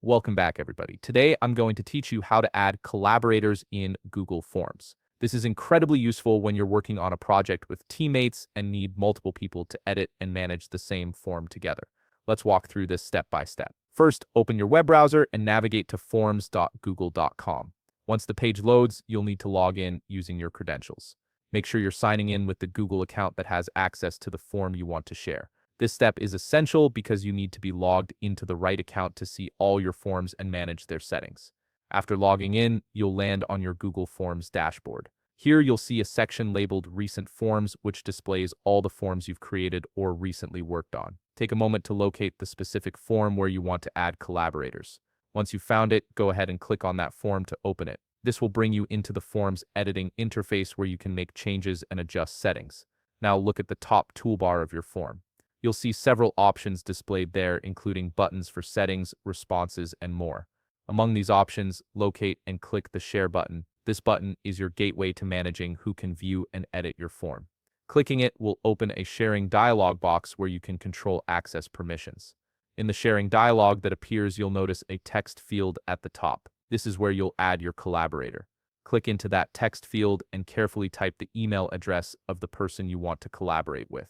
Welcome back, everybody. Today, I'm going to teach you how to add collaborators in Google Forms. This is incredibly useful when you're working on a project with teammates and need multiple people to edit and manage the same form together. Let's walk through this step by step. First, open your web browser and navigate to forms.google.com. Once the page loads, you'll need to log in using your credentials. Make sure you're signing in with the Google account that has access to the form you want to share. This step is essential because you need to be logged into the right account to see all your forms and manage their settings. After logging in, you'll land on your Google Forms dashboard. Here you'll see a section labeled Recent Forms, which displays all the forms you've created or recently worked on. Take a moment to locate the specific form where you want to add collaborators. Once you've found it, go ahead and click on that form to open it. This will bring you into the Forms editing interface where you can make changes and adjust settings. Now look at the top toolbar of your form. You'll see several options displayed there, including buttons for settings, responses, and more. Among these options, locate and click the Share button. This button is your gateway to managing who can view and edit your form. Clicking it will open a sharing dialog box where you can control access permissions. In the sharing dialog that appears, you'll notice a text field at the top. This is where you'll add your collaborator. Click into that text field and carefully type the email address of the person you want to collaborate with.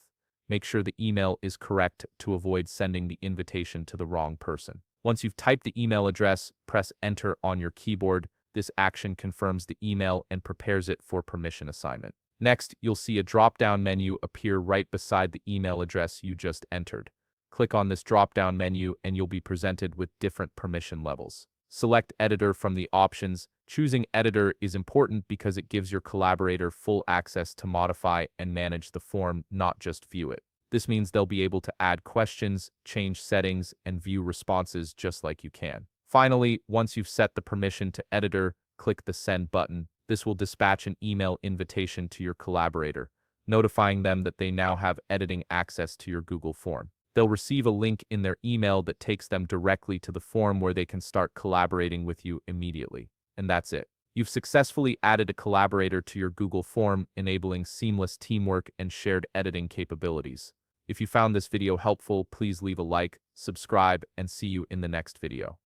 Make sure the email is correct to avoid sending the invitation to the wrong person. Once you've typed the email address, press Enter on your keyboard. This action confirms the email and prepares it for permission assignment. Next, you'll see a drop-down menu appear right beside the email address you just entered. Click on this drop-down menu and you'll be presented with different permission levels. Select Editor from the options. Choosing Editor is important because it gives your collaborator full access to modify and manage the form, not just view it. This means they'll be able to add questions, change settings, and view responses just like you can. Finally, once you've set the permission to Editor, click the Send button. This will dispatch an email invitation to your collaborator, notifying them that they now have editing access to your Google form. They'll receive a link in their email that takes them directly to the form where they can start collaborating with you immediately. And that's it. You've successfully added a collaborator to your Google form, enabling seamless teamwork and shared editing capabilities. If you found this video helpful, please leave a like, subscribe, and see you in the next video.